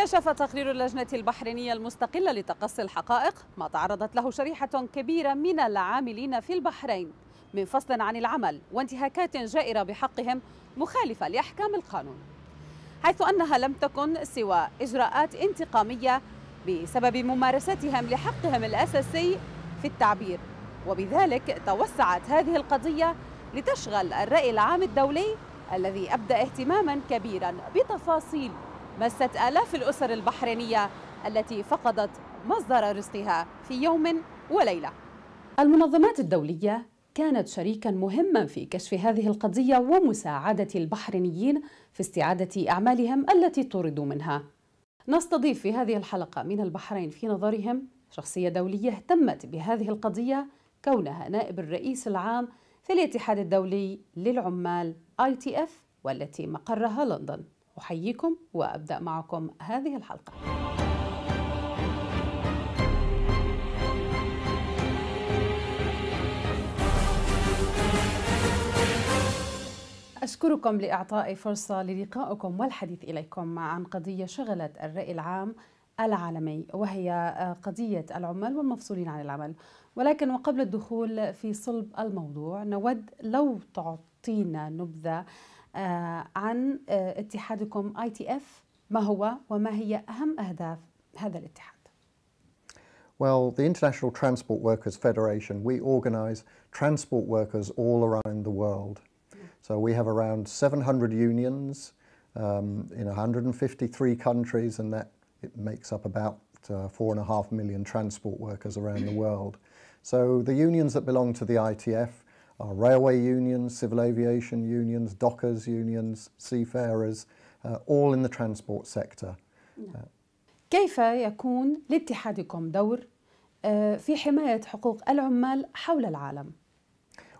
كشف تقرير اللجنة البحرينية المستقلة لتقصي الحقائق ما تعرضت له شريحة كبيرة من العاملين في البحرين من فصل عن العمل وانتهاكات جائرة بحقهم مخالفة لأحكام القانون، حيث أنها لم تكن سوى إجراءات انتقامية بسبب ممارستهم لحقهم الأساسي في التعبير. وبذلك توسعت هذه القضية لتشغل الرأي العام الدولي الذي أبدى اهتماما كبيرا بتفاصيل مست آلاف الأسر البحرينية التي فقدت مصدر رزقها في يوم وليلة. المنظمات الدولية كانت شريكا مهما في كشف هذه القضية ومساعدة البحرينيين في استعادة أعمالهم التي طردوا منها. نستضيف في هذه الحلقة من البحرين في نظرهم شخصية دولية اهتمت بهذه القضية كونها نائب الرئيس العام في الاتحاد الدولي للعمال ITF والتي مقرها لندن. أحييكم وأبدأ معكم هذه الحلقة. أشكركم لإعطائي فرصة للقائكم والحديث إليكم عن قضية شغلت الرأي العام العالمي وهي قضية العمال والمفصولين عن العمل. ولكن وقبل الدخول في صلب الموضوع نود لو تعطينا نبذة عن اتحادكم ITF، ما هو وما هي أهم أهداف هذا الاتحاد؟ Well, the International Transport Workers Federation, we organise transport workers all around the world. So we have around 700 unions in 153 countries, and that it makes up about 4.5 million transport workers around the world. So the unions that belong to the ITF are railway unions, civil aviation unions, dockers unions, seafarers, all in the transport sector. كيف يكون لاتحادكم دور في حماية حقوق العمال حول العالم؟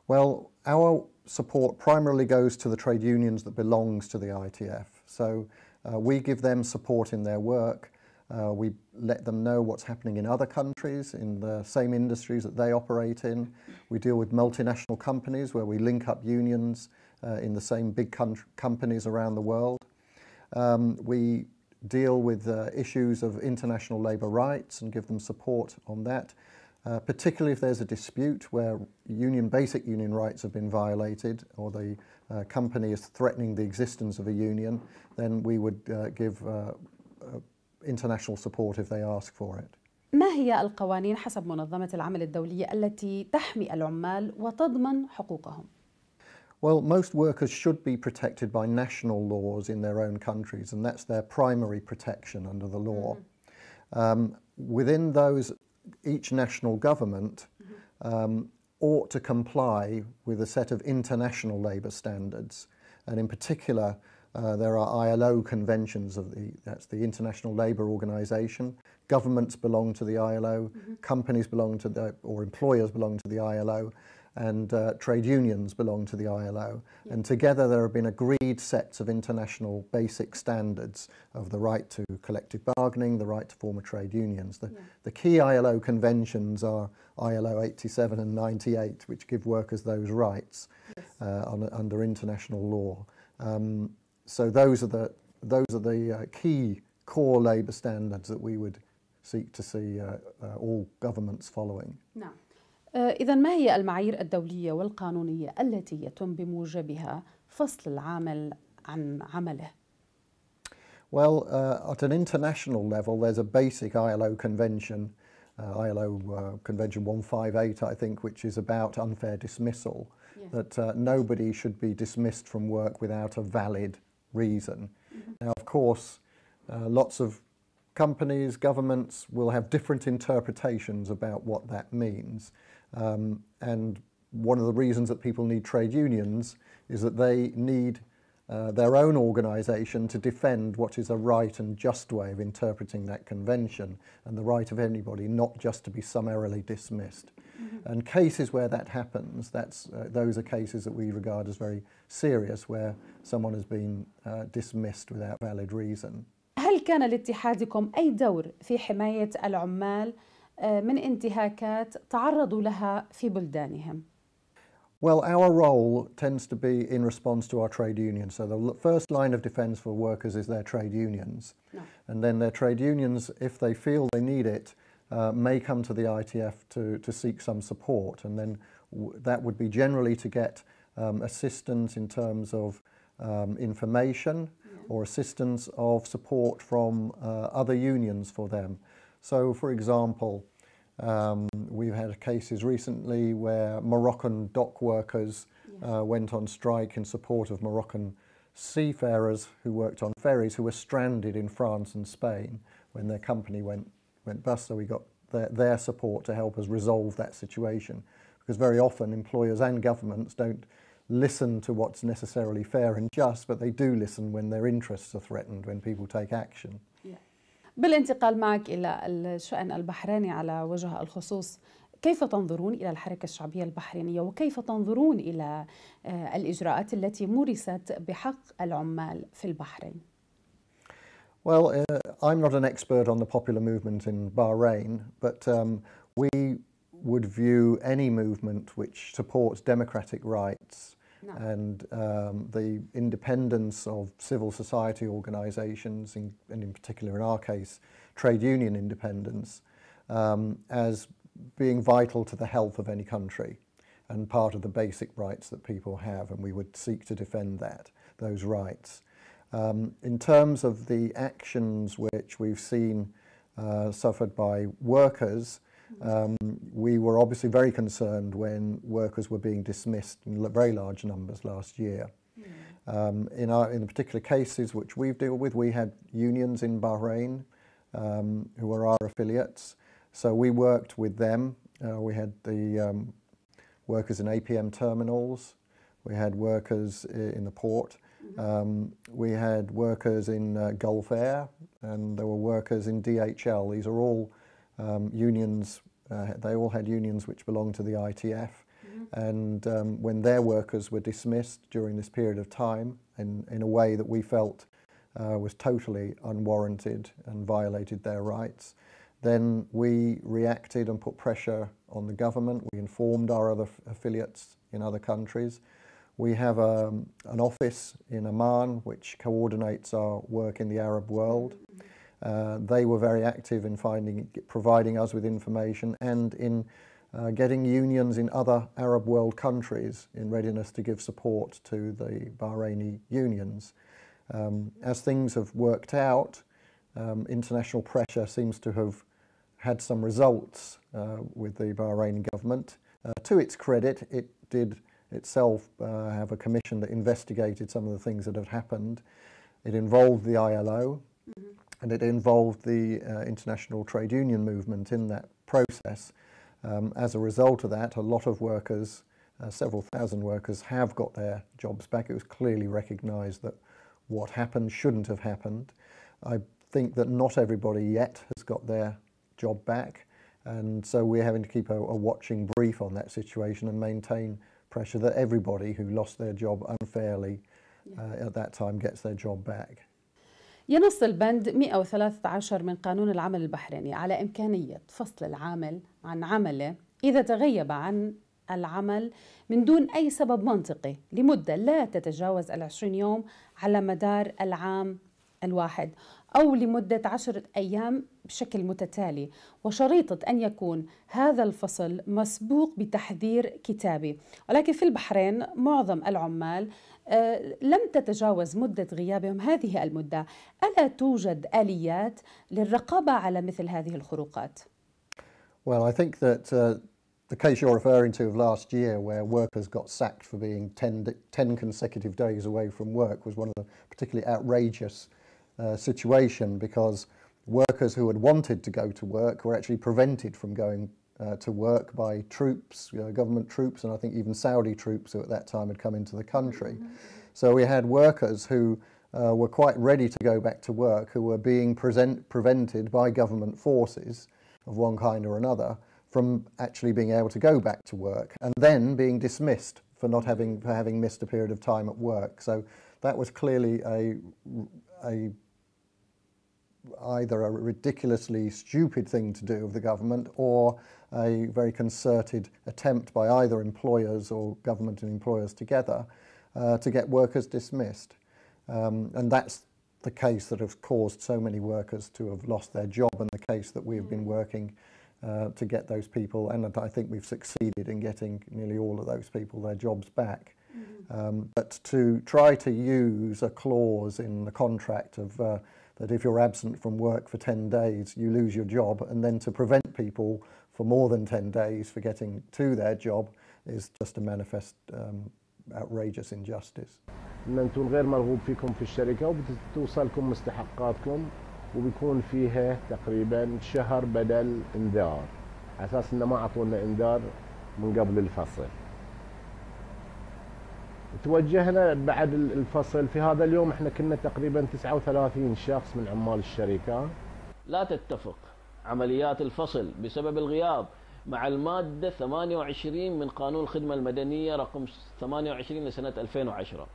Well, our support primarily goes to the trade unions that belongs to the ITF. So we give them support in their work. We let them know what's happening in other countries in the same industries that they operate in. We deal with multinational companies where we link up unions in the same big companies around the world. We deal with issues of international labour rights and give them support on that, particularly if there's a dispute where basic union rights have been violated or the company is threatening the existence of a union, then we would give international support if they ask for it. ما هي القوانين حسب منظمة العمل الدولية التي تحمي العمال وتضمن حقوقهم؟ Well, most workers should be protected by national laws in their own countries, and that's their primary protection under the law. Within those, each national government ought to comply with a set of international labour standards, and in particular there are ILO conventions that's the International Labour Organization. Governments belong to the ILO, companies belong to or employers belong to the ILO, and trade unions belong to the ILO. Yeah. And together there have been agreed sets of international basic standards of the right to collective bargaining, the right to form a trade unions. The key ILO conventions are ILO 87 and 98, which give workers those rights under international law. So those are the key core labour standards that we would seek to see all governments following. نعم. إذا ما هي المعايير الدولية والقانونية التي يتم بموجبها فصل العامل عن عمله؟ Well, at an international level, there's a basic ILO convention, ILO Convention 158, I think, which is about unfair dismissal, that nobody should be dismissed from work without a valid reason. Now, of course, lots of companies, governments will have different interpretations about what that means. And one of the reasons that people need trade unions is that they need their own organisation to defend what is a right and just way of interpreting that convention and the right of anybody not just to be summarily dismissed. And cases where that happens, those are cases that we regard as very serious, where someone has been dismissed without valid reason. هل كان لاتحادكم أي دور في حماية العمال من انتهاكات تعرضوا لها في بلدانهم؟ Well, our role tends to be in response to our trade unions. So the first line of defence for workers is their trade unions. No. And then their trade unions, if they feel they need it, may come to the ITF to seek some support. And then that would be generally to get assistance in terms of information or assistance of support from other unions for them. So, for example, we've had cases recently where Moroccan dock workers went on strike in support of Moroccan seafarers who worked on ferries who were stranded in France and Spain when their company went bust. So we got their support to help us resolve that situation, because very often employers and governments don't listen to what's necessarily fair and just, but they do listen when their interests are threatened, when people take action. بالانتقال معك إلى الشأن البحريني على وجه الخصوص، كيف تنظرون إلى الحركة الشعبية البحرينية وكيف تنظرون إلى الإجراءات التي مورست بحق العمال في البحرين؟ Well, I'm not an expert on the popular movement in Bahrain, but we would view any movement which supports democratic rights and the independence of civil society organisations, and in particular in our case trade union independence, as being vital to the health of any country and part of the basic rights that people have, and we would seek to defend those rights. In terms of the actions which we've seen suffered by workers, we were obviously very concerned when workers were being dismissed in very large numbers last year. In the particular cases which we deal with, we had unions in Bahrain who were our affiliates, so we worked with them. We had the workers in APM terminals, we had workers in the port, we had workers in Gulf Air, and there were workers in DHL. These are all unions, they all had unions which belonged to the ITF, and when their workers were dismissed during this period of time in a way that we felt was totally unwarranted and violated their rights, then we reacted and put pressure on the government. We informed our other affiliates in other countries. We have an office in Amman which coordinates our work in the Arab world. They were very active in providing us with information and in getting unions in other Arab world countries in readiness to give support to the Bahraini unions. As things have worked out, international pressure seems to have had some results with the Bahraini government. To its credit, it did itself have a commission that investigated some of the things that had happened. It involved the ILO, and it involved the international trade union movement in that process. As a result of that, a lot of workers, several thousand workers, have got their jobs back. It was clearly recognised that what happened shouldn't have happened. I think that not everybody yet has got their job back, and so we're having to keep a watching brief on that situation and maintain pressure that everybody who lost their job unfairly at that time gets their job back. ينص البند 113 من قانون العمل البحريني على إمكانية فصل العامل عن عمله إذا تغيب عن العمل من دون أي سبب منطقي لمدة لا تتجاوز 20 يوم على مدار العام الواحد، أو لمدة 10 أيام بشكل متتالي، وشريطة أن يكون هذا الفصل مسبوق بتحذير كتابي. ولكن في البحرين معظم العمال لم تتجاوز مدة غيابهم هذه المدة. ألا توجد آليات للرقابة على مثل هذه الخروقات؟ Well, I think that the case you're referring to of last year, where workers got sacked for being 10 consecutive days away from work, was one of the particularly outrageous situation, because workers who had wanted to go to work were actually prevented from going to work by troops, government troops, and I think even Saudi troops who at that time had come into the country. So we had workers who were quite ready to go back to work, who were being prevented by government forces of one kind or another from actually being able to go back to work, and then being dismissed for having missed a period of time at work. So that was clearly a either a ridiculously stupid thing to do of the government or a very concerted attempt by either employers or government and employers together to get workers dismissed. And that's the case that has caused so many workers to have lost their job, and the case that we have been working to get those people, and I think we've succeeded in getting nearly all of those people their jobs back. But to try to use a clause in the contract of that if you're absent from work for 10 days, you lose your job, and then to prevent people for more than 10 days for getting to their job is just a manifest outrageous injustice. ان انتم غير مرغوب فيكم في الشركه وبتوصلكم مستحقاتكم وبيكون فيها تقريبا شهر بدل انذار، على اساس انه ما اعطونا انذار من قبل الفصل. توجهنا بعد الفصل في هذا اليوم، احنا كنا تقريبا 39 شخص من عمال الشركه. لا تتفق عمليات الفصل بسبب الغياب مع المادة 28 من قانون الخدمة المدنية رقم 28 لسنة 2010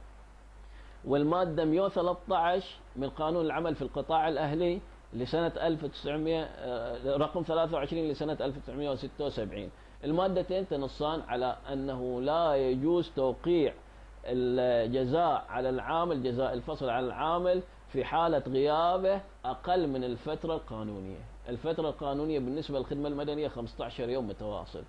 والمادة 113 من قانون العمل في القطاع الأهلي لسنة 1900 رقم 23 لسنة 1976. المادتين تنصان على أنه لا يجوز توقيع الجزاء على العامل، جزاء الفصل على العامل في حالة غيابه أقل من الفترة القانونية. الفترة القانونية بالنسبة للخدمة المدنية 15 يوم متواصل.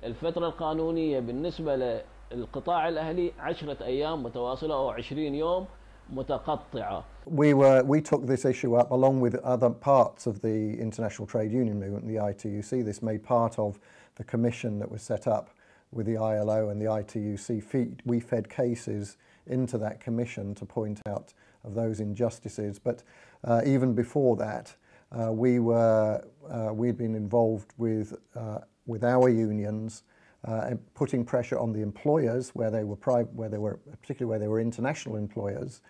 الفترة القانونية بالنسبة للقطاع الأهلي 10 أيام متواصلة أو 20 يوم متقطعة. We took this issue up along with other parts of the international trade union movement, the ITUC. This made part of the commission that was set up with the ILO and the ITUC. We fed cases into that commission to point out of those injustices. But even before that, we'd been involved with our unions, putting pressure on the employers where they were particularly where they were international employers,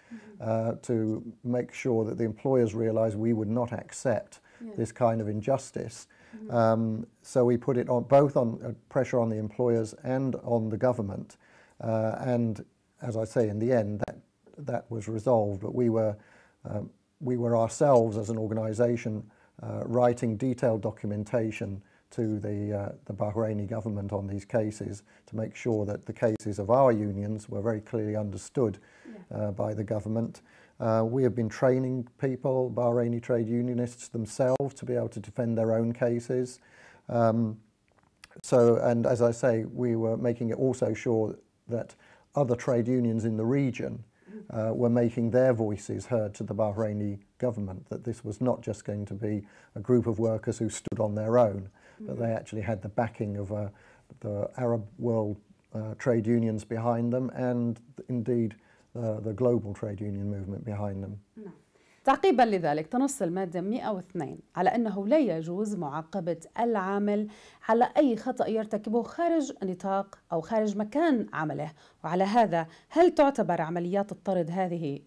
to make sure that the employers realised we would not accept this kind of injustice. So we put it on both on pressure on the employers and on the government, and as I say, in the end, that was resolved. But we were ourselves as an organisation writing detailed documentation to the Bahraini government on these cases to make sure that the cases of our unions were very clearly understood by the government. We have been training people, Bahraini trade unionists themselves, to be able to defend their own cases. And as I say, we were making it also sure that other trade unions in the region were making their voices heard to the Bahraini government, that this was not just going to be a group of workers who stood on their own, but they actually had the backing of the Arab world trade unions behind them, and indeed the global trade union movement behind them. تعقيبا لذلك تنص المادة 102 على أنه لا يجوز معاقبة العامل على أي خطأ يرتكبه خارج نطاق أو خارج مكان عمله، وعلى هذا هل تعتبر عمليات الطرد هذه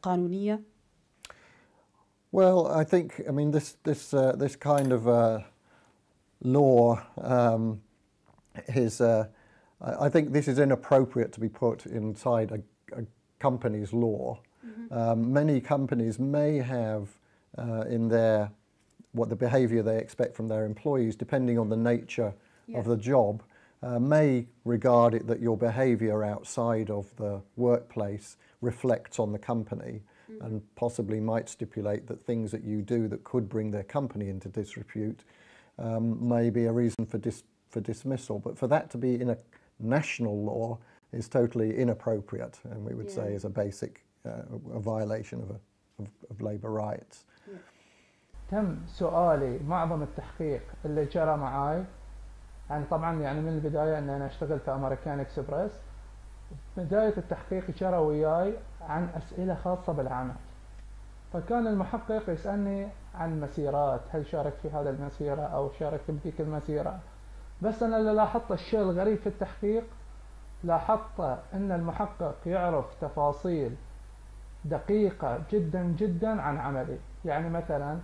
قانونية؟ Well, I think, I mean, this kind of law is, I think this is inappropriate to be put inside a company's law. Many companies may have in what the behaviour they expect from their employees, depending on the nature of the job, may regard it that your behaviour outside of the workplace reflects on the company, and possibly might stipulate that things that you do that could bring their company into disrepute may be a reason for dismissal. But for that to be in a national law is totally inappropriate, and we would say is a basic a violation of labour rights. تم سؤالي معظم التحقيق اللي جرى معاي، يعني طبعا يعني من البداية ان انا اشتغل في امريكان اكسبرس. بداية التحقيق جرى وياي عن اسئلة خاصة بالعمل، فكان المحقق يسألني عن مسيرات، هل شاركت في هذا المسيرة او شاركت في تلك المسيرة. بس انا اللي لاحظت الشيء الغريب في التحقيق، لاحظت ان المحقق يعرف تفاصيل دقيقة جدا جدا عن عملي. يعني مثلا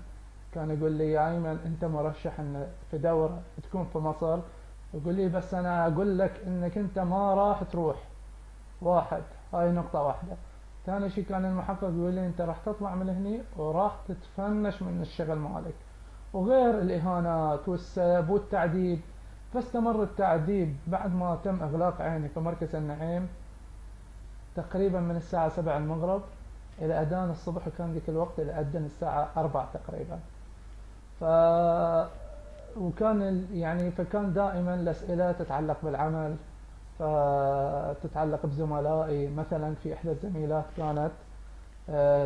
كان يقول لي يا ايمن انت مرشح ان في دورة تكون في مصر، يقول لي بس انا اقول لك انك انت ما راح تروح. واحد، هاي نقطة واحدة. ثاني شيء كان المحقق يقول لي انت راح تطلع من هني وراح تتفنش من الشغل مالك، وغير الاهانات والسب والتعذيب. فاستمر التعذيب بعد ما تم اغلاق عيني في مركز النعيم تقريبا من الساعة 7 المغرب الى اذان الصبح، وكان ذيك الوقت الى اذن الساعة 4 تقريبا. فكان دائما الاسئلة تتعلق بالعمل، فتتعلق بزملائي. مثلا في احدى الزميلات كانت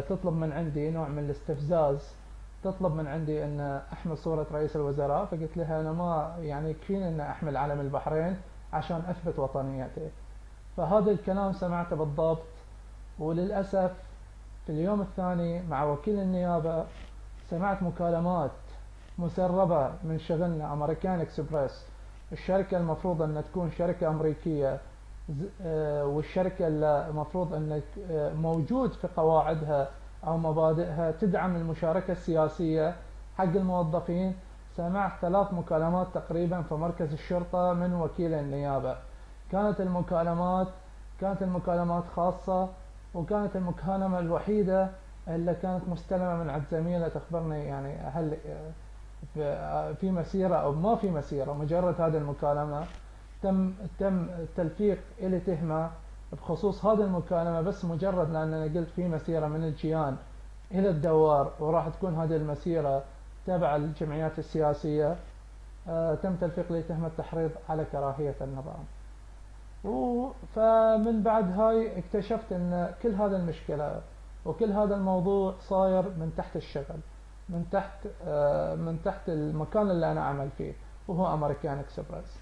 تطلب من عندي نوع من الاستفزاز، تطلب من عندي ان احمل صورة رئيس الوزراء، فقلت لها انا ما يكفيني ان احمل علم البحرين عشان اثبت وطنيتي. فهذا الكلام سمعته بالضبط. وللاسف في اليوم الثاني مع وكيل النيابة سمعت مكالمات مسربة من شغلنا أمريكان إكسبرس، الشركة المفروض أن تكون شركة أمريكية، والشركة المفروض أن موجود في قواعدها أو مبادئها تدعم المشاركة السياسية حق الموظفين. سمعت 3 مكالمات تقريبا في مركز الشرطة من وكيل النيابة. كانت المكالمات خاصة، وكانت المكالمة الوحيدة اللي كانت مستلمة من عند زميلة تخبرني يعني هل في مسيرة أو ما في مسيرة. مجرد هذه المكالمة تم تلفيق إلي تهمة بخصوص هذه المكالمة، بس مجرد لأن أنا قلت في مسيرة من الجيان إلى الدوار وراح تكون هذه المسيرة تبع الجمعيات السياسية، تم تلفيق لي تهمة تحريض على كراهية النظام. فمن بعد هاي اكتشفت أن كل هذا المشكلة وكل هذا الموضوع صاير من تحت الشغل، من تحت المكان اللي أنا أعمل فيه وهو أمريكان إكسبرس.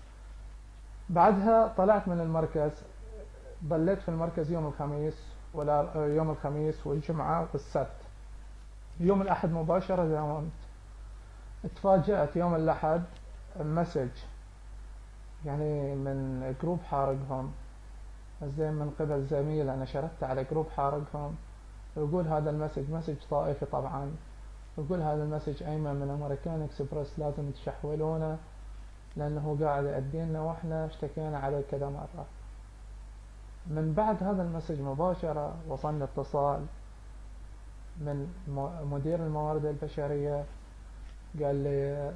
بعدها طلعت من المركز، ضليت في المركز يوم الخميس والجمعة والسبت. يوم الأحد مباشرة داومت. اتفاجأت يوم الأحد مسج يعني من جروب حارقهم، زين من قبل زميل أنا شاركت على جروب حارقهم، يقول هذا المسج مسج طائفي طبعا، يقول هذا المسج أيمن من أمريكان إكسبرس لازم تشحولونه لأنه قاعد يأذينا وإحنا اشتكينا عليه كذا مرة. من بعد هذا المسج مباشرة وصلنا اتصال من مدير الموارد البشرية، قال لي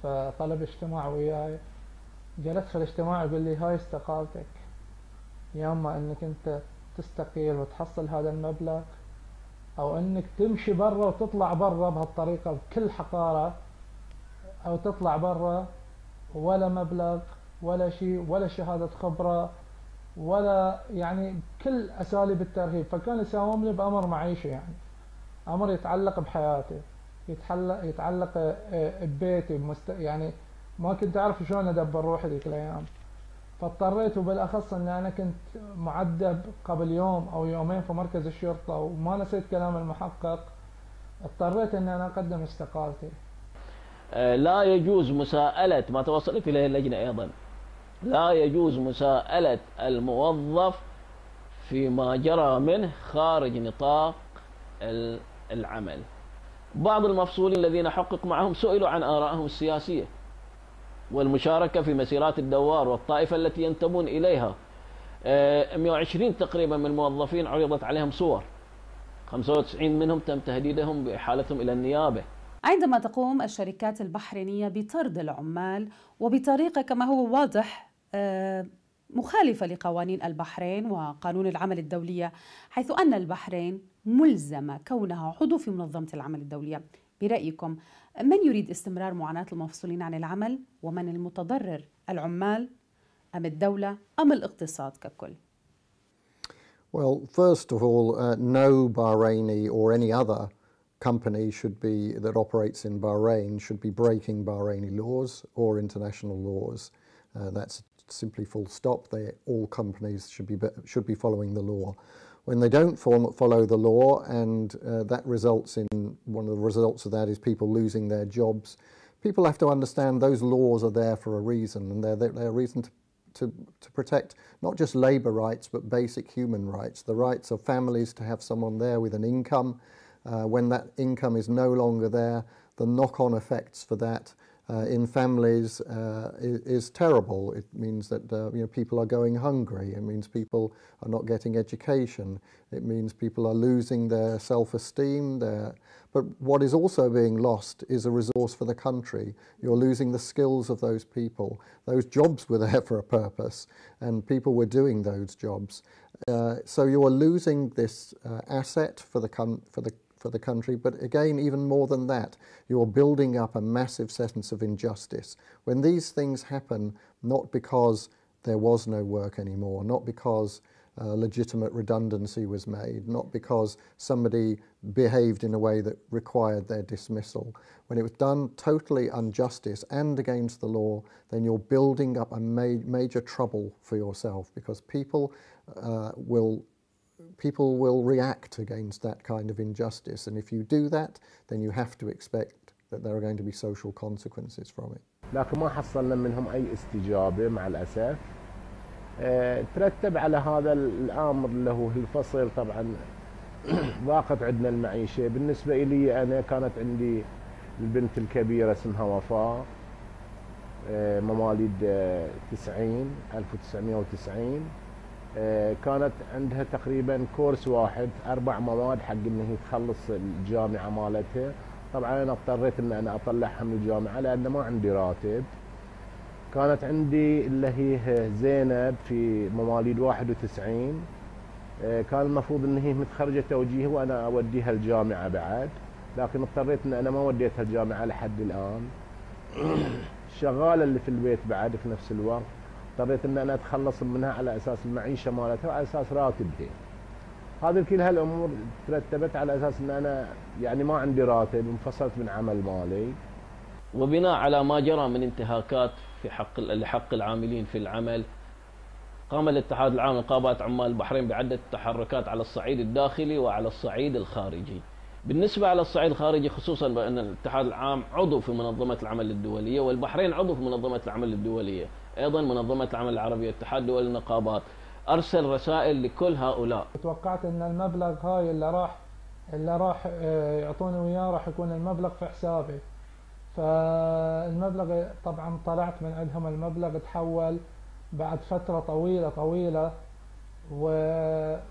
فطلب اجتماع وياي. جلست في الاجتماع يقول لي هاي استقالتك، يا اما انك انت تستقيل وتحصل هذا المبلغ، او انك تمشي برا وتطلع برا بهالطريقة بكل حقارة، او تطلع برا ولا مبلغ ولا شيء ولا شهادة خبرة ولا يعني كل اساليب الترهيب. فكان يساوم لي بامر معيشي، يعني امر يتعلق بحياتي، يتعلق ببيتي، يعني ما كنت اعرف شلون ادبر روحي ذيك الايام. فاضطريت، وبالاخص ان انا كنت معذب قبل يوم او يومين في مركز الشرطة وما نسيت كلام المحقق، اضطريت ان انا اقدم استقالتي. لا يجوز مساءلة، ما توصلت اليه اللجنة ايضا، لا يجوز مساءلة الموظف فيما جرى منه خارج نطاق العمل. بعض المفصولين الذين حقق معهم سئلوا عن آرائهم السياسية والمشاركة في مسيرات الدوار والطائفة التي ينتمون إليها. 120 تقريبا من الموظفين عرضت عليهم صور، 95 منهم تم تهديدهم بإحالتهم إلى النيابة. عندما تقوم الشركات البحرينية بطرد العمال وبطريقة كما هو واضح مخالفة لقوانين البحرين وقانون العمل الدولية، حيث أن البحرين ملزمة كونها عضو في منظمة العمل الدولية، برأيكم من يريد استمرار معاناة المفصولين عن العمل؟ ومن المتضرر، العمال أم الدولة أم الاقتصاد ككل؟ Well, first of all, no Bahraini or any other company that operates in Bahrain should be breaking Bahraini laws or international laws. That's simply full stop. All companies should be following the law. When they don't follow the law, and that results in, one of the results of that is people losing their jobs, people have to understand those laws are there for a reason, and they're a reason to protect not just labour rights but basic human rights, the rights of families to have someone there with an income. When that income is no longer there, the knock-on effects for that in families is terrible. It means that people are going hungry. It means people are not getting education. It means people are losing their self-esteem. But what is also being lost is a resource for the country. You're losing the skills of those people. Those jobs were there for a purpose, and people were doing those jobs. So you are losing this asset for the country, but again, even more than that, you're building up a massive sense of injustice. When these things happen, not because there was no work anymore, not because legitimate redundancy was made, not because somebody behaved in a way that required their dismissal. When it was done totally unjustice and against the law, then you're building up a major trouble for yourself, because people will react against that kind of injustice, and if you do that, then you have to expect that there are going to be social consequences from it. لكن ما حصلنا منهم أي استجابة مع الأسف. ترتب على هذا الأمر اللي هو الفصل طبعا ضاقت عندنا المعيشة. بالنسبة إلي أنا كانت عندي البنت الكبيرة اسمها وفاء، مواليد 1990. كانت عندها تقريبا كورس واحد 4 مواد حق ان هي تخلص الجامعه مالتها. طبعا انا اضطريت ان انا اطلعها من الجامعه لان ما عندي راتب. كانت عندي اللي هي زينب في مواليد 91، كان المفروض ان هي متخرجه توجيهي وانا اوديها الجامعه بعد، لكن اضطريت ان انا ما وديتها الجامعه لحد الان. الشغاله اللي في البيت بعد في نفس الوقت اضطريت ان انا اتخلص منها على اساس المعيشه مالتها وعلى اساس راتبها. هذه كل هالامور ترتبت على اساس ان انا يعني ما عندي راتب، انفصلت من عمل مالي. وبناء على ما جرى من انتهاكات في لحق العاملين في العمل، قام الاتحاد العام لنقابات عمال البحرين بعدة تحركات على الصعيد الداخلي وعلى الصعيد الخارجي. بالنسبة على الصعيد الخارجي، خصوصا بأن الاتحاد العام عضو في منظمة العمل الدولية، والبحرين عضو في منظمة العمل الدولية، أيضا منظمة العمل العربية، اتحاد دول النقابات، أرسل رسائل لكل هؤلاء. توقعت أن المبلغ هاي اللي راح يعطوني وياه راح يكون المبلغ في حسابي، فالمبلغ طبعا طلعت من عندهم المبلغ تحول بعد فترة طويلة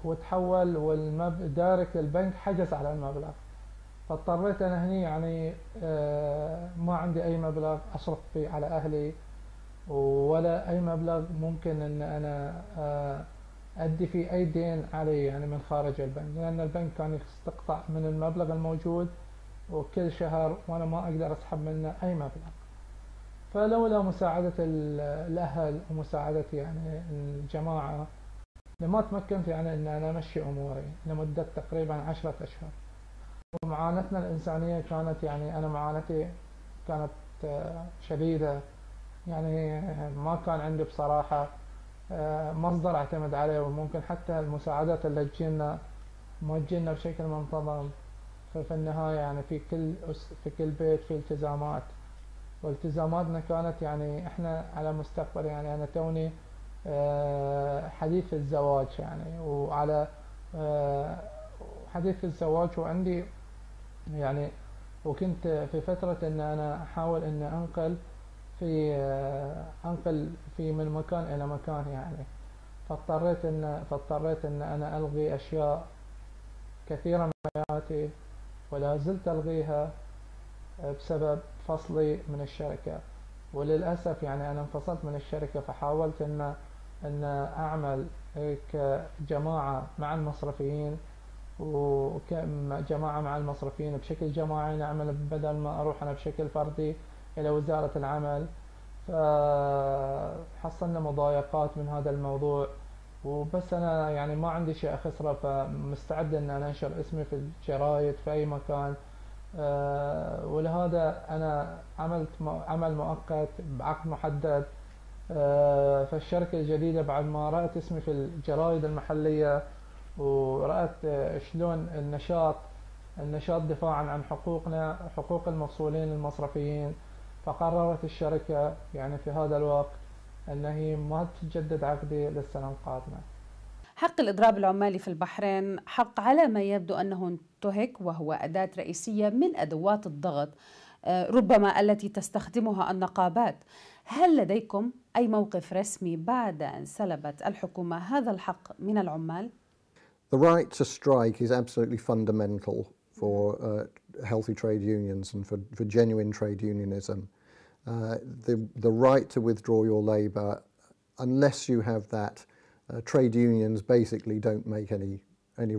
وتحول، والدايركت البنك حجز على المبلغ، فاضطريت أنا هني يعني ما عندي أي مبلغ أصرف فيه على أهلي، ولا أي مبلغ ممكن أن أنا أدي فيه أي دين علي يعني من خارج البنك، لأن البنك كان يستقطع من المبلغ الموجود وكل شهر وأنا ما أقدر أسحب منه أي مبلغ. فلولا مساعدة الأهل ومساعدة يعني الجماعة لما تمكنت يعني أن أنا أمشي أموري لمدة تقريبا 10 أشهر. ومعاناتنا الإنسانية كانت يعني أنا معاناتي كانت شديدة، يعني ما كان عندي بصراحة مصدر أعتمد عليه، وممكن حتى المساعدات اللي تجينا ما تجينا بشكل منتظم. ففي النهاية يعني في كل بيت في التزامات، والتزاماتنا كانت يعني احنا على مستقبل، يعني انا توني حديث الزواج يعني، وعلى حديث الزواج وعندي يعني، وكنت في فترة ان انا احاول ان انقل في من مكان الى مكان يعني، فاضطريت ان انا الغي اشياء كثيرة من حياتي، ولا زلت الغيها بسبب فصلي من الشركة. وللأسف يعني أنا انفصلت من الشركة، فحاولت أن أعمل كجماعة مع المصرفيين، وجماعة مع المصرفيين بشكل جماعي نعمل بدل ما أروح أنا بشكل فردي إلى وزارة العمل. فحصلنا مضايقات من هذا الموضوع، وبس أنا يعني ما عندي شيء أخسره، فمستعد أن أنا أنشر اسمي في الجرايد في أي مكان. ولهذا أنا عملت عمل مؤقت بعقد محدد في الشركة الجديدة، بعد ما رأت اسمي في الجرايد المحلية ورأت شلون النشاط دفاعا عن حقوقنا، حقوق المفصولين المصرفيين. فقررت الشركة يعني في هذا الوقت أن هي ما تجدد عقدي للسنة القادمة. حق الإضراب العمالي في البحرين حق على ما يبدو أنه انتهك، وهو أداة رئيسية من أدوات الضغط ربما التي تستخدمها النقابات. هل لديكم أي موقف رسمي بعد أن سلبت الحكومة هذا الحق من العمال؟ The right to strike is absolutely fundamental for healthy trade unions and for genuine trade unionism. The right to withdraw your labour, unless you have that, trade unions basically don't make any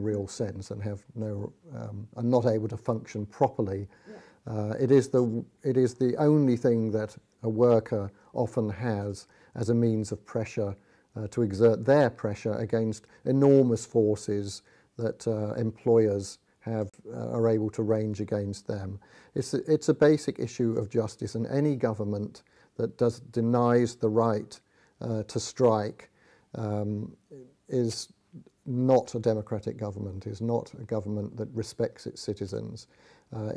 real sense and have no are not able to function properly. It is the only thing that a worker often has as a means of pressure to exert their pressure against enormous forces that employers are able to range against them. It's a basic issue of justice, and any government that denies the right to strike is not a democratic government, is not a government that respects its citizens.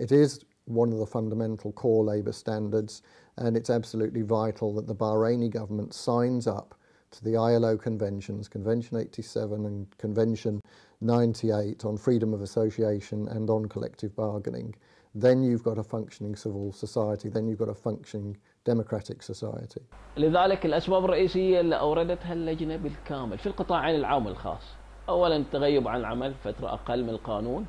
It is one of the fundamental core labour standards, and it's absolutely vital that the Bahraini government signs up to the ILO conventions, Convention 87 and Convention 98 on freedom of association and on collective bargaining. Then you've got a functioning civil society, then you've got a functioning democratic society. لذلك الأسباب الرئيسية اللي أوردتها اللجنة بالكامل في القطاعين العام والخاص: أولا التغيب عن العمل فترة أقل من القانون،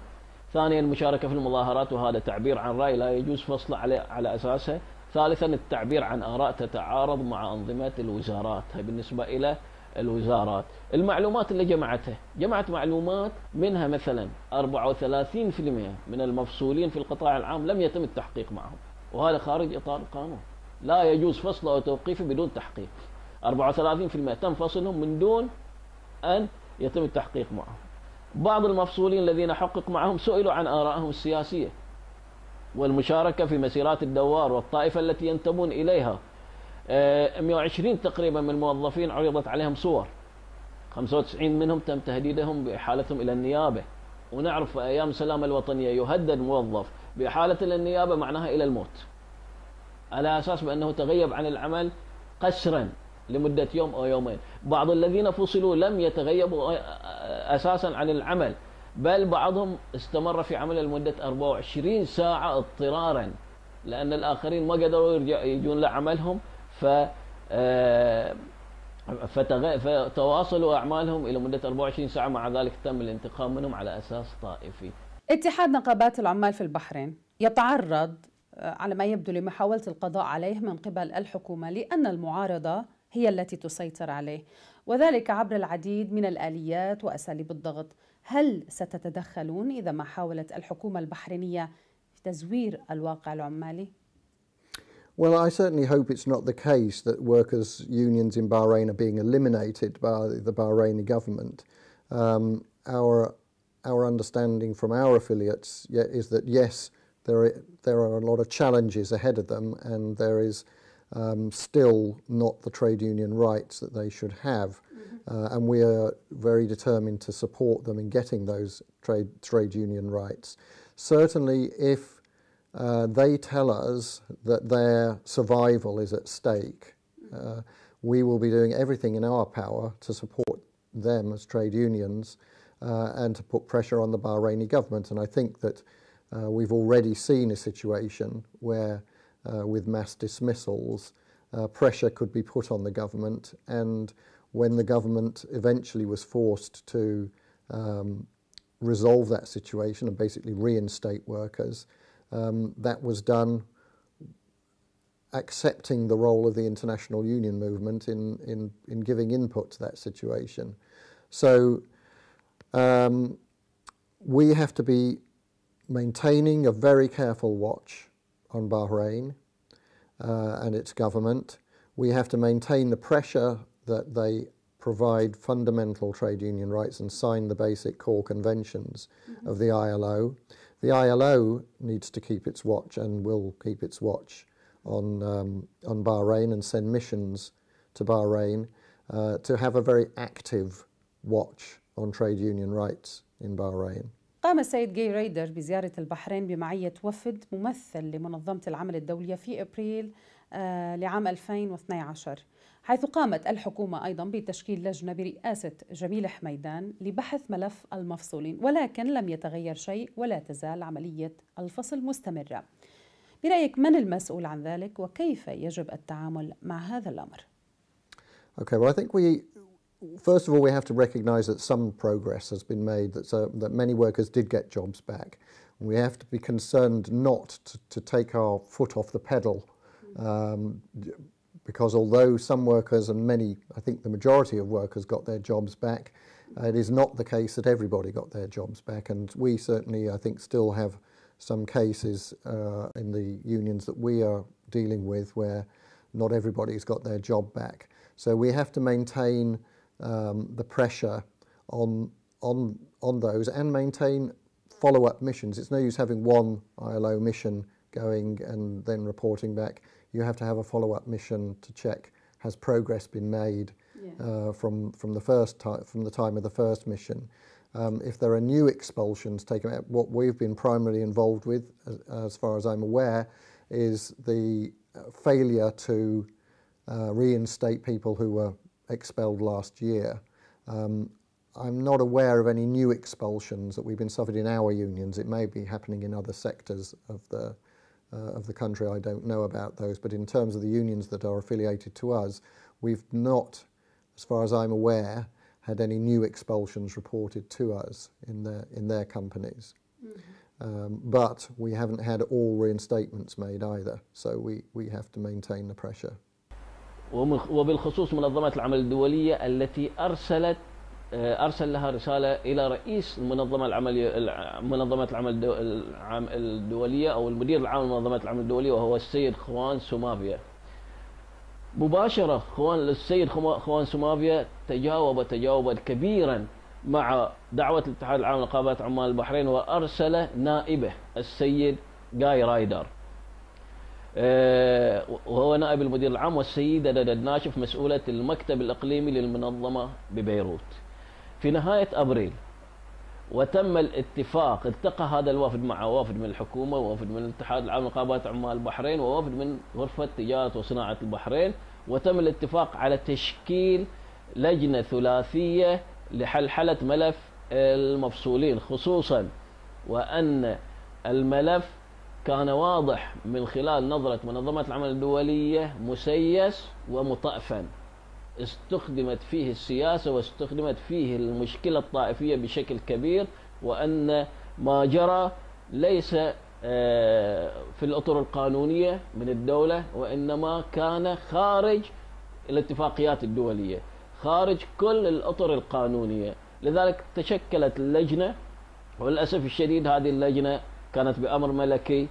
ثانيا المشاركة في المظاهرات وهذا تعبير عن رأي لا يجوز فصله على أساسه، ثالثا التعبير عن آراء تتعارض مع أنظمة الوزارات. هي بالنسبة إلى الوزارات. المعلومات اللي جمعت معلومات منها مثلا 34% من المفصولين في القطاع العام لم يتم التحقيق معهم، وهذا خارج إطار القانون، لا يجوز فصله أو توقيفه بدون تحقيق. 34% تم فصلهم من دون أن يتم التحقيق معهم. بعض المفصولين الذين حقق معهم سئلوا عن آرائهم السياسية والمشاركة في مسيرات الدوار والطائفة التي ينتمون إليها. 120 تقريبا من الموظفين عرضت عليهم صور، 95 منهم تم تهديدهم بإحالتهم إلى النيابة، ونعرف في أيام السلامة الوطنية يهدد موظف بإحالة إلى النيابة معناها إلى الموت، على أساس بأنه تغيب عن العمل قسرا لمدة يوم أو يومين. بعض الذين فصلوا لم يتغيبوا أساسا عن العمل، بل بعضهم استمر في عمل لمدة 24 ساعة اضطرارا، لأن الآخرين ما قدروا يجون لعملهم فتواصلوا أعمالهم إلى مدة 24 ساعة. مع ذلك تم الانتقام منهم على أساس طائفي. اتحاد نقابات العمال في البحرين يتعرض على ما يبدو لمحاولة القضاء عليه من قبل الحكومة، لأن المعارضة هي التي تسيطر عليه، وذلك عبر العديد من الآليات وأساليب الضغط. هل ستتدخلون إذا ما حاولت الحكومة البحرينية في تزوير الواقع العمالي؟ Well, I certainly hope it's not the case that workers' unions in Bahrain are being eliminated by the Bahraini government. Our understanding from our affiliates is that yes, there are a lot of challenges ahead of them, and there is still not the trade union rights that they should have. And we are very determined to support them in getting those trade union rights. Certainly, if they tell us that their survival is at stake, we will be doing everything in our power to support them as trade unions and to put pressure on the Bahraini government. And I think that we've already seen a situation where with mass dismissals, pressure could be put on the government, and when the government eventually was forced to resolve that situation and basically reinstate workers, that was done accepting the role of the international union movement in giving input to that situation. So we have to be maintaining a very careful watch on Bahrain and its government. We have to maintain the pressure that they provide fundamental trade union rights and sign the basic core conventions of the ILO. The ILO needs to keep its watch and will keep its watch on Bahrain and send missions to Bahrain to have a very active watch on trade union rights in Bahrain. قام السيد جاي ريدر بزيارة البحرين بمعية وفد ممثل لمنظمة العمل الدولية في أبريل لعام 2012، حيث قامت الحكومة أيضا بتشكيل لجنة برئاسة جميل حميدان لبحث ملف المفصولين، ولكن لم يتغير شيء ولا تزال عملية الفصل مستمرة. برأيك من المسؤول عن ذلك وكيف يجب التعامل مع هذا الأمر؟ Okay, well, I think first of all, we have to recognise that some progress has been made, that many workers did get jobs back. We have to be concerned not to take our foot off the pedal, because although some workers and many, I think the majority of workers got their jobs back, it is not the case that everybody got their jobs back, and we certainly, I think, still have some cases in the unions that we are dealing with where not everybody's got their job back. So we have to maintain the pressure on those and maintain follow-up missions. It's no use having one ILO mission going and then reporting back. You have to have a follow-up mission to check, has progress been made from the time of the first mission. If there are new expulsions taken out, what we've been primarily involved with, as far as I'm aware, is the failure to reinstate people who were expelled last year. I'm not aware of any new expulsions that we've been suffered in our unions. It may be happening in other sectors of the country. I don't know about those, but in terms of the unions that are affiliated to us, we've not, as far as I'm aware, had any new expulsions reported to us in their companies. But we haven't had all reinstatements made either, so we have to maintain the pressure. وبالخصوص منظمة العمل الدولية التي أرسل لها رسالة إلى رئيس منظمة العمل الدولية أو المدير العام لمنظمة العمل الدولية، وهو السيد خوان سومافيا. مباشرة السيد خوان سومافيا تجاوبا كبيرا مع دعوة الاتحاد العام لنقابات عمال البحرين، وأرسل نائبه السيد جاي رايدر، وهو نائب المدير العام، والسيدة ندى ناشف مسؤولة المكتب الإقليمي للمنظمة ببيروت في نهاية أبريل. وتم الاتفاق، التقى هذا الوفد مع وفد من الحكومة ووفد من الاتحاد العام لنقابات عمال البحرين ووفد من غرفة تجارة وصناعة البحرين، وتم الاتفاق على تشكيل لجنة ثلاثية لحلحلة ملف المفصولين، خصوصا وأن الملف كان واضح من خلال نظرة منظمة العمل الدولية مسيس ومطأفا، استخدمت فيه السياسة واستخدمت فيه المشكلة الطائفية بشكل كبير، وأن ما جرى ليس في الأطر القانونية من الدولة، وإنما كان خارج الاتفاقيات الدولية، خارج كل الأطر القانونية. لذلك تشكلت اللجنة، وللأسف الشديد هذه اللجنة كانت بأمر ملكي،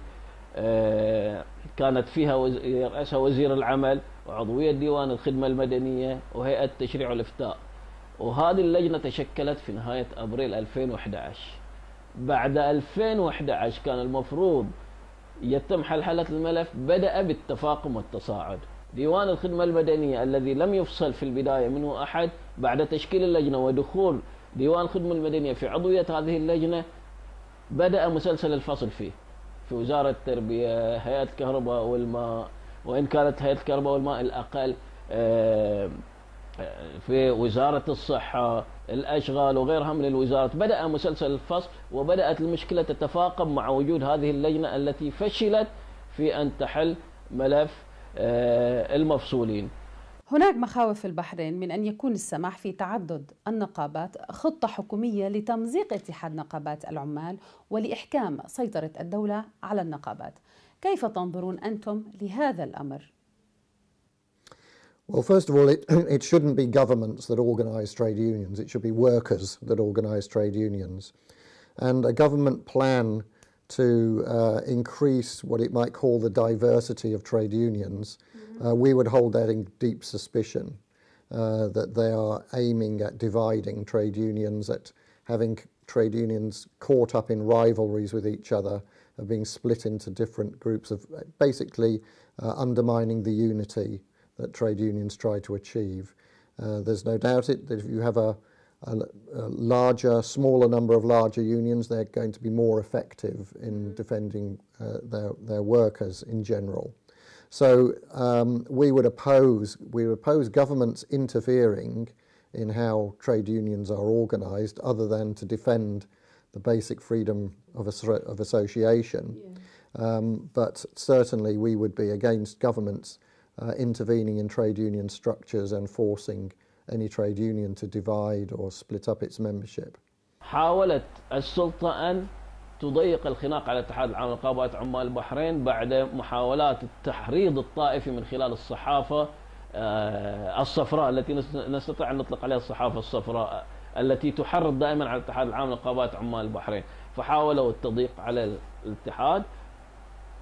كانت فيها رئيسها وزير العمل وعضوية ديوان الخدمة المدنية وهيئة التشريع والإفتاء، وهذه اللجنة تشكلت في نهاية أبريل 2011. بعد 2011 كان المفروض يتم حلحلة الملف، بدأ بالتفاقم والتصاعد. ديوان الخدمة المدنية الذي لم يفصل في البداية منه أحد، بعد تشكيل اللجنة ودخول ديوان الخدمة المدنية في عضوية هذه اللجنة، بدأ مسلسل الفصل فيه في وزارة التربية، هيئة الكهرباء والماء، وإن كانت هيئة الكهرباء والماء الأقل، في وزارة الصحة، الأشغال وغيرها من الوزارات. بدأ مسلسل الفصل، وبدأت المشكلة تتفاقم مع وجود هذه اللجنة التي فشلت في أن تحل ملف المفصولين. هناك مخاوف في البحرين من أن يكون السماح في تعدد النقابات خطة حكومية لتمزيق اتحاد نقابات العمال ولإحكام سيطرة الدولة على النقابات. كيف تنظرون أنتم لهذا الأمر؟ Well, first of all, it shouldn't be governments that organise trade unions. It should be workers that organise trade unions. And a government plan to increase what it might call the diversity of trade unions, we would hold that in deep suspicion, that they are aiming at dividing trade unions, at having trade unions caught up in rivalries with each other, of being split into different groups, of basically undermining the unity that trade unions try to achieve. There's no doubt that if you have a smaller number of larger unions, they're going to be more effective in defending their workers in general. So we would oppose governments interfering in how trade unions are organised, other than to defend the basic freedom of association. But certainly we would be against governments intervening in trade union structures and forcing any trade union to divide or split up its membership. حاولت السلطة أن تضيق الخناق على الاتحاد العام لنقابات عمال البحرين بعد محاولات التحريض الطائفي من خلال الصحافة الصفراء التي نستطيع أن نطلق عليها الصحافة الصفراء التي تحرض دائما على الاتحاد العام لنقابات عمال البحرين. فحاولوا التضييق على الاتحاد،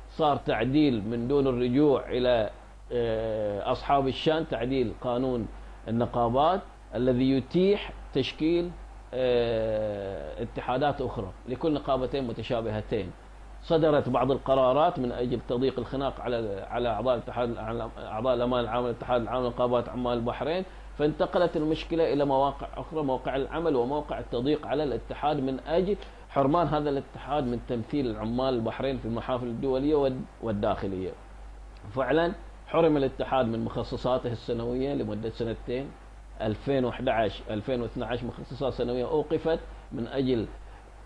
صار تعديل من دون الرجوع إلى أصحاب الشأن، تعديل قانون النقابات الذي يتيح تشكيل اتحادات أخرى لكل نقابتين متشابهتين. صدرت بعض القرارات من أجل تضييق الخناق على أعضاء الأمان العام للاتحاد العام لنقابات عمال البحرين، فانتقلت المشكلة إلى مواقع أخرى، موقع العمل وموقع التضييق على الاتحاد من أجل حرمان هذا الاتحاد من تمثيل العمال البحرين في المحافل الدولية والداخلية. فعلا حرم الاتحاد من مخصصاته السنوية لمدة سنتين، 2011-2012 مخصصات سنوية أوقفت من أجل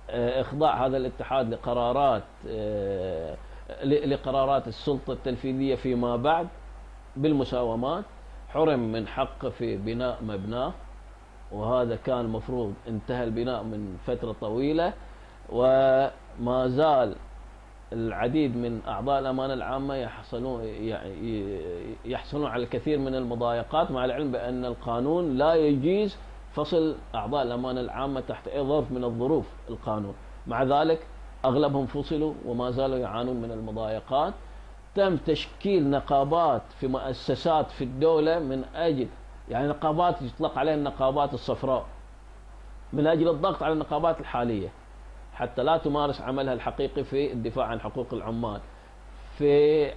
إخضاع هذا الاتحاد لقرارات السلطة التنفيذية فيما بعد بالمساومات. حرم من حقه في بناء مبناه، وهذا كان المفروض انتهى البناء من فترة طويلة، وما زال العديد من أعضاء الأمانة العامة يحصلون على الكثير من المضايقات، مع العلم بأن القانون لا يجيز فصل أعضاء الأمانة العامة تحت أي ظرف من الظروف القانون. مع ذلك أغلبهم فصلوا وما زالوا يعانون من المضايقات. تم تشكيل نقابات في مؤسسات في الدولة من أجل نقابات يطلق عليها النقابات الصفراء من أجل الضغط على النقابات الحالية حتى لا تمارس عملها الحقيقي في الدفاع عن حقوق العمال في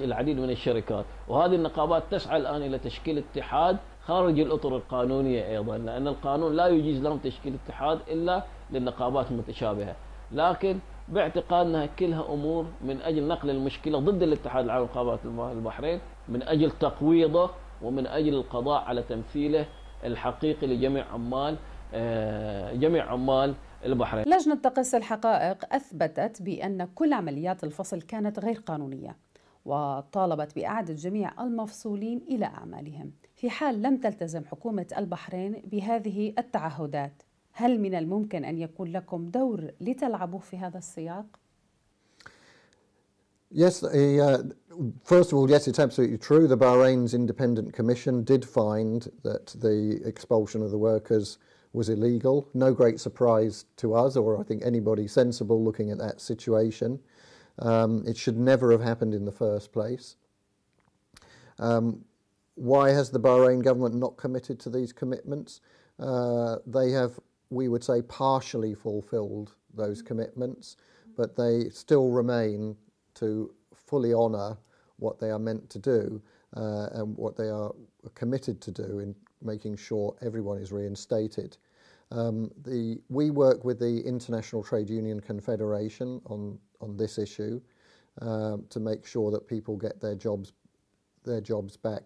العديد من الشركات. وهذه النقابات تسعى الآن إلى تشكيل اتحاد خارج الأطر القانونية أيضا، لأن القانون لا يجيز لهم تشكيل اتحاد إلا للنقابات المتشابهة، لكن باعتقاد أنها كلها أمور من أجل نقل المشكلة ضد الاتحاد العام لنقابات البحرين، من أجل تقويضه ومن أجل القضاء على تمثيله الحقيقي لجميع عمال البحرين. لجنة تقصي الحقائق أثبتت بأن كل عمليات الفصل كانت غير قانونية، وطالبت بإعادة جميع المفصولين إلى أعمالهم في حال لم تلتزم حكومة البحرين بهذه التعهدات. هل من الممكن أن يكون لكم دور لتلعبوا في هذا السياق؟ Yes, first of all, yes, it's absolutely true. The Bahrain's independent commission did find that the expulsion of the workers was illegal. No great surprise to us, or I think anybody sensible looking at that situation. It should never have happened in the first place. Why has the Bahrain government not committed to these commitments? They have, we would say, partially fulfilled those commitments, but they still remain to fully honour what they are meant to do and what they are committed to do in making sure everyone is reinstated. We work with the International Trade Union Confederation on this issue to make sure that people get their jobs back.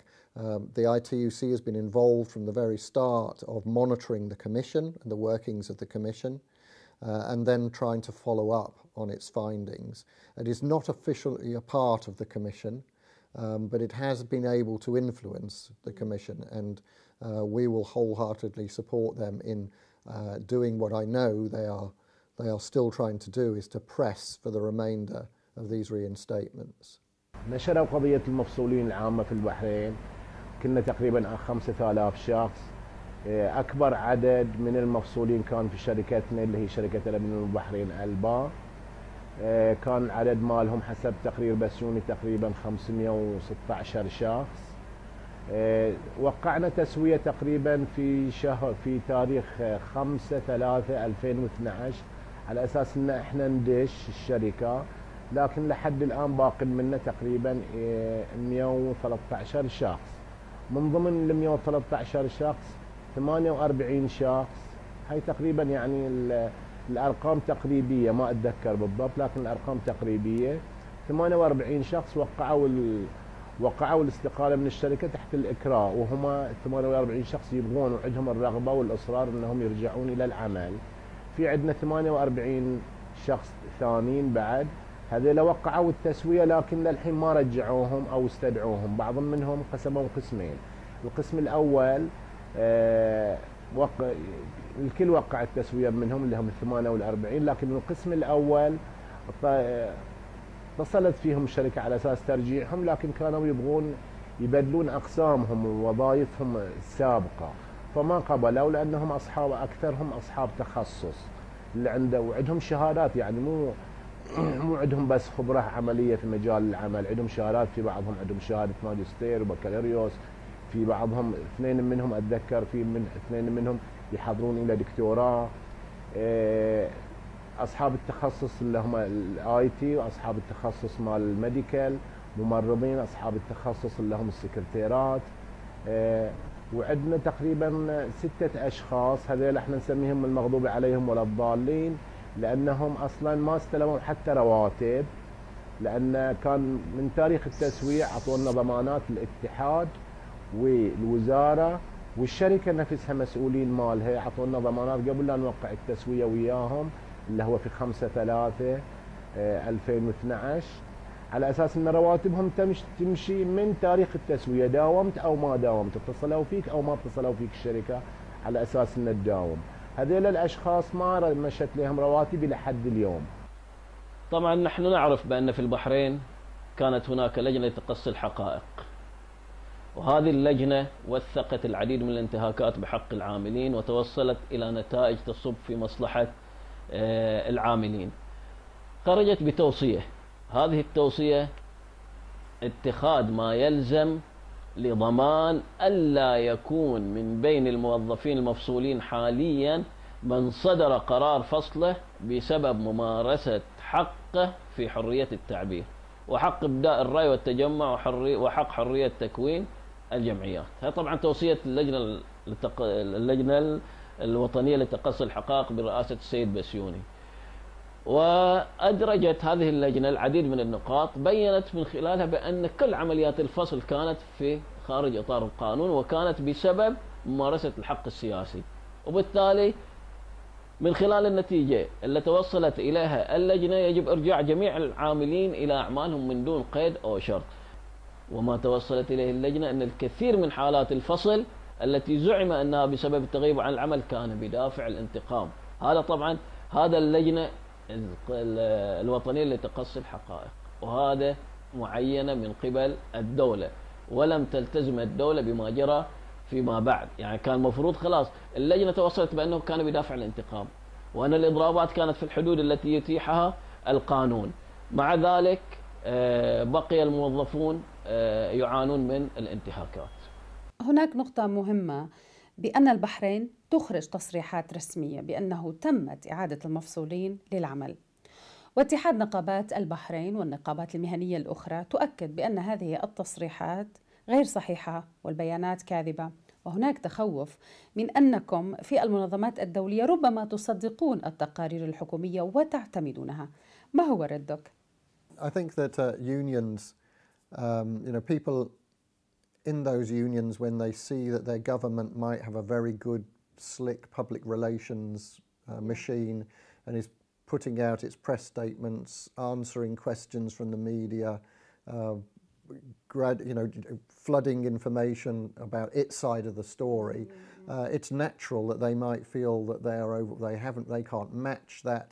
The ITUC has been involved from the very start of monitoring the Commission and the workings of the Commission, and then trying to follow up on its findings. It is not officially a part of the Commission, but it has been able to influence the Commission, and we will wholeheartedly support them in doing what I know they are still trying to do, is to press for the remainder of these reinstatements. نشروا قضية المفصولين العامة في البحرين، كنا تقريبا 5000 شخص. أكبر عدد من المفصولين كان في شركتنا اللي هي شركة الأمن البحرين ألبا. كان عدد مالهم حسب تقرير بسيوني تقريبا 516 شخص. وقعنا تسوية تقريبا في تاريخ 5/3/2012 على أساس إن احنا ندش الشركة، لكن لحد الآن باقي منا تقريبا 113 شخص. من ضمن ال 113 شخص 48 شخص، هاي تقريبا يعني الأرقام تقريبية، ما أتذكر بالضبط لكن الأرقام تقريبية. 48 شخص وقعوا الاستقالة من الشركة تحت الإكراه، وهم 48 شخص يبغون وعندهم الرغبة والإصرار أنهم يرجعون إلى العمل. في عندنا 48 شخص ثانيين بعد، هذول وقعوا التسوية لكن للحين ما رجعوهم أو استدعوهم. بعض منهم قسموا قسمين. القسم الأول الكل وقع التسوية منهم اللي هم 48، لكن القسم الأول اتصلت فيهم الشركة على أساس ترجيعهم، لكن كانوا يبغون يبدلون أقسامهم ووظائفهم السابقة، فما قبلوا لأنهم أكثرهم أصحاب تخصص اللي عنده وعندهم شهادات، يعني مو عندهم بس خبرة عملية في مجال العمل، عندهم شهادات. في بعضهم عندهم شهادة ماجستير وبكالوريوس، في بعضهم اثنين منهم أتذكر اثنين منهم يحضرون إلى دكتوراه. أصحاب التخصص اللي هم الاي تي، وأصحاب التخصص مال الميديكال، ممرضين، أصحاب التخصص اللي هم السكرتيرات. وعندنا تقريبا 6 أشخاص، هذول احنا نسميهم المغضوب عليهم ولا الضالين، لأنهم أصلا ما استلموا حتى رواتب، لأن كان من تاريخ التسوية عطونا ضمانات الاتحاد والوزارة والشركة نفسها مسؤولين مالها، عطونا ضمانات قبل لا نوقع التسوية وياهم اللي هو في 5/3/2012، على أساس أن رواتبهم تمشي من تاريخ التسوية، داومت أو ما داومت، اتصلوا فيك أو ما اتصلوا فيك الشركة، على أساس أن تداوم. هذول الأشخاص ما مشت لهم رواتب إلى حد اليوم. طبعا نحن نعرف بأن في البحرين كانت هناك لجنة لتقصي الحقائق، وهذه اللجنة وثقت العديد من الانتهاكات بحق العاملين وتوصلت إلى نتائج تصب في مصلحة العاملين. خرجت بتوصية، هذه التوصية اتخاذ ما يلزم لضمان ألا يكون من بين الموظفين المفصولين حاليا من صدر قرار فصله بسبب ممارسة حقه في حرية التعبير وحق إبداء الرأي والتجمع وحق حرية تكوين الجمعيات. هذه طبعا توصية اللجنة الوطنية لتقصي الحقائق برئاسة السيد بسيوني. وأدرجت هذه اللجنة العديد من النقاط بيّنت من خلالها بأن كل عمليات الفصل كانت في خارج إطار القانون وكانت بسبب ممارسة الحق السياسي، وبالتالي من خلال النتيجة اللي توصلت إليها اللجنة يجب إرجاع جميع العاملين إلى أعمالهم من دون قيد أو شرط. وما توصلت إليه اللجنة أن الكثير من حالات الفصل التي زعم أنها بسبب التغيب عن العمل كان بدافع الانتقام. هذا طبعا هذا اللجنة الوطنية لتقصي الحقائق، وهذا معينة من قبل الدولة، ولم تلتزم الدولة بما جرى فيما بعد. يعني كان المفروض خلاص اللجنة توصلت بأنه كان بدافع الانتقام، وأن الإضرابات كانت في الحدود التي يتيحها القانون. مع ذلك بقي الموظفون يعانون من الانتهاكات. هناك نقطة مهمة، بأن البحرين تخرج تصريحات رسمية بأنه تمت إعادة المفصولين للعمل، واتحاد نقابات البحرين والنقابات المهنية الأخرى تؤكد بأن هذه التصريحات غير صحيحة والبيانات كاذبة، وهناك تخوف من أنكم في المنظمات الدولية ربما تصدقون التقارير الحكومية وتعتمدونها. ما هو ردك؟ I think that unions, people in those unions, when they see that their government might have a very good, slick public relations machine and is putting out its press statements, answering questions from the media, flooding information about its side of the story, it's natural that they might feel that they can't match that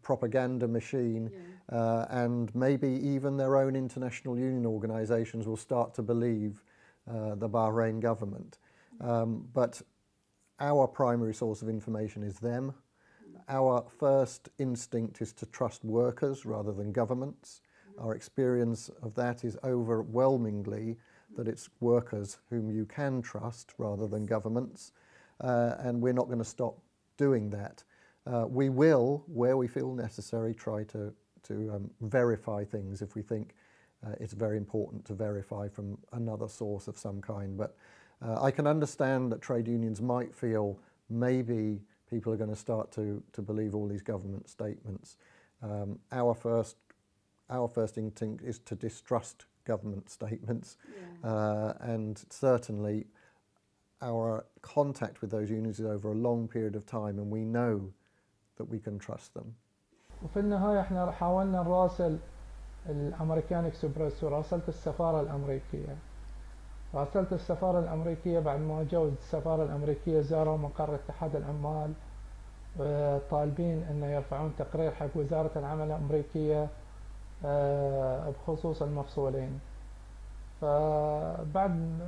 propaganda machine, and maybe even their own international union organisations will start to believe the Bahrain government. But our primary source of information is them. Our first instinct is to trust workers rather than governments. Our experience of that is overwhelmingly that it's workers whom you can trust rather than governments, and we're not going to stop doing that. We will, where we feel necessary, try to verify things if we think it's very important to verify from another source of some kind. But I can understand that trade unions might feel maybe people are going to start to believe all these government statements. Our first instinct is to distrust government statements, and certainly our contact with those unions is over a long period of time, and we know that we can trust them. وفي النهاية احنا حاولنا نراسل الأمريكان إكسبرس وراسلت السفارة الأمريكية. راسلت السفارة الأمريكية بعد ما جو السفارة الأمريكية زاروا مقر اتحاد العمال طالبين أن يرفعون تقرير حق وزارة العمل الأمريكية بخصوص المفصولين. فبعد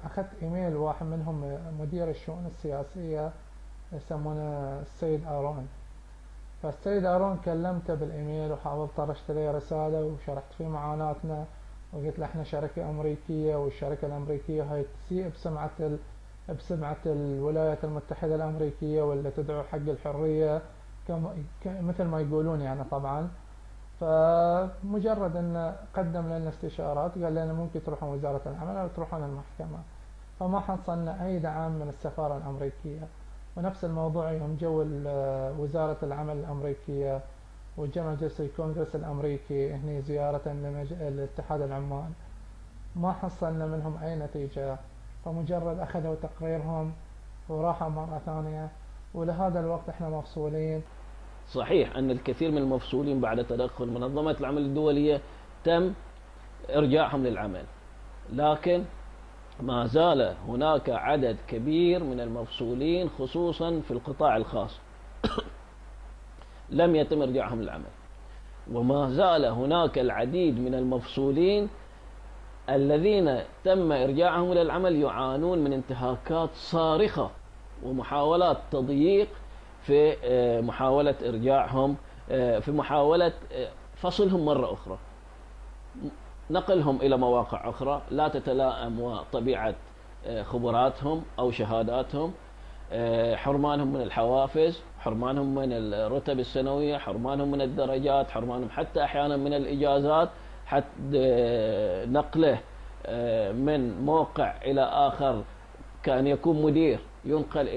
أخذت إيميل واحد منهم مدير الشؤون السياسية يسمونه السيد آرون. فالسيد آرون كلمته بالإيميل وحاولت طرشت له رسالة وشرحت فيه معاناتنا وقلت له احنا شركة أمريكية والشركة الأمريكية هاي تسيء بسمعة الولايات المتحدة الأمريكية واللي تدعو حق الحرية مثل ما يقولون يعني طبعا. فمجرد أن قدم لنا استشارات قال لنا ممكن تروحون وزارة العمل أو تروحون المحكمة. فما حصلنا أي دعم من السفارة الأمريكية. ونفس الموضوع يوم جو وزارة العمل الأمريكية وجا مجلس الكونغرس الأمريكي هني زيارة لاتحاد العمال ما حصلنا منهم أي نتيجة. فمجرد أخذوا تقريرهم وراحوا مرة ثانية. ولهذا الوقت احنا مفصولين. صحيح أن الكثير من المفصولين بعد تدخل منظمة العمل الدولية تم إرجاعهم للعمل، لكن ما زال هناك عدد كبير من المفصولين خصوصا في القطاع الخاص لم يتم إرجاعهم للعمل. وما زال هناك العديد من المفصولين الذين تم إرجاعهم إلى العمل يعانون من انتهاكات صارخة ومحاولات تضييق في محاولة إرجاعهم، في محاولة فصلهم مرة أخرى، نقلهم إلى مواقع أخرى لا تتلائم وطبيعة خبراتهم أو شهاداتهم، حرمانهم من الحوافز، حرمانهم من الرتب السنوية، حرمانهم من الدرجات، حرمانهم حتى أحيانا من الإجازات، حتى نقله من موقع إلى آخر كأن يكون مدير ينقل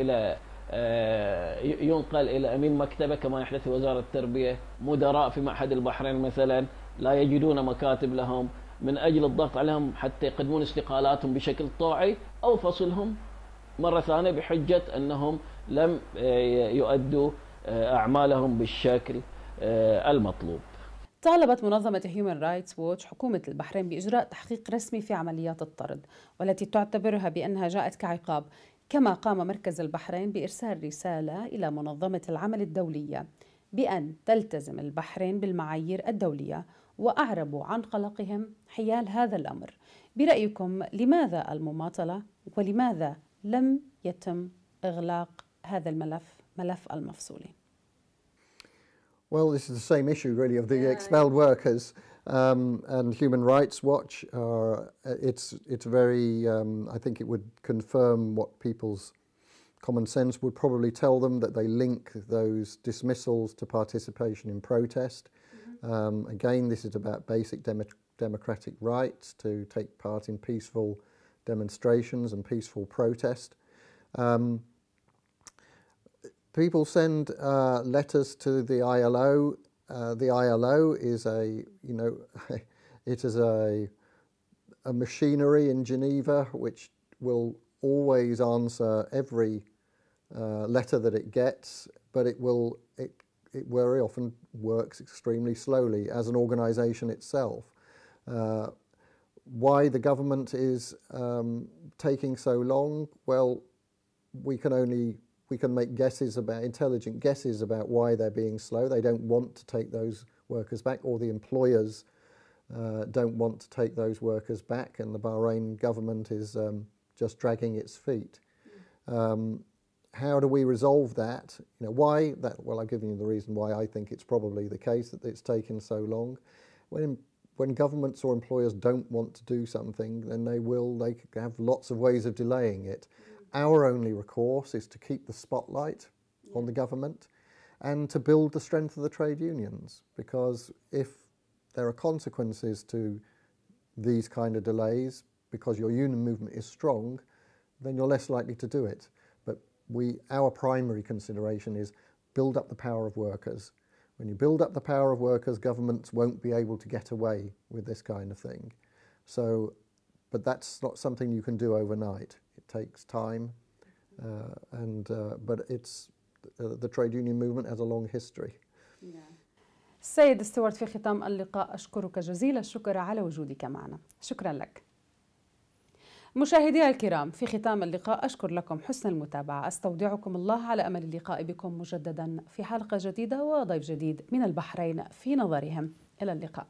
إلى أمين مكتبة كما يحدث في وزارة التربية. مدراء في معهد البحرين مثلا لا يجدون مكاتب لهم من أجل الضغط عليهم حتى يقدمون استقالاتهم بشكل طوعي أو فصلهم مرة ثانية بحجة أنهم لم يؤدوا أعمالهم بالشكل المطلوب. طالبت منظمة هيومن رايتس ووتش حكومة البحرين بإجراء تحقيق رسمي في عمليات الطرد، والتي تعتبرها بأنها جاءت كعقاب. كما قام مركز البحرين بإرسال رسالة إلى منظمة العمل الدولية بأن تلتزم البحرين بالمعايير الدولية، وأعربوا عن قلقهم حيال هذا الأمر. برأيكم لماذا المماطلة، ولماذا لم يتم إغلاق هذا الملف، ملف المفصولين؟ Well, this is the same issue really of the expelled workers, and Human Rights Watch. It's very. I think it would confirm what people's common sense would probably tell them, that they link those dismissals to participation in protest. Again, this is about basic democratic rights to take part in peaceful demonstrations and peaceful protest. People send letters to the ILO. The ILO is it is a machinery in Geneva which will always answer every letter that it gets, but it very often works extremely slowly as an organisation itself. Why the government is taking so long? Well, we can make intelligent guesses about why they're being slow. They don't want to take those workers back, or the employers don't want to take those workers back, and the Bahrain government is just dragging its feet. How do we resolve that? Why that? Well, I've given you the reason why I think it's probably the case that it's taken so long. When governments or employers don't want to do something, then they have lots of ways of delaying it. Our only recourse is to keep the spotlight on the government and to build the strength of the trade unions, because if there are consequences to these kind of delays because your union movement is strong, then you're less likely to do it. But our primary consideration is build up the power of workers. When you build up the power of workers, governments won't be able to get away with this kind of thing. But that's not something you can do overnight. It takes time, but the trade union movement has a long history. سيد ستوارت، في ختام اللقاء أشكرك جزيل الشكر على وجودك معنا. شكرا لك. مشاهدينا الكرام، في ختام اللقاء أشكر لكم حسن المتابعة. أستودعكم الله على أمل اللقاء بكم مجددا في حلقة جديدة وضيف جديد من البحرين في نظرهم. إلى اللقاء.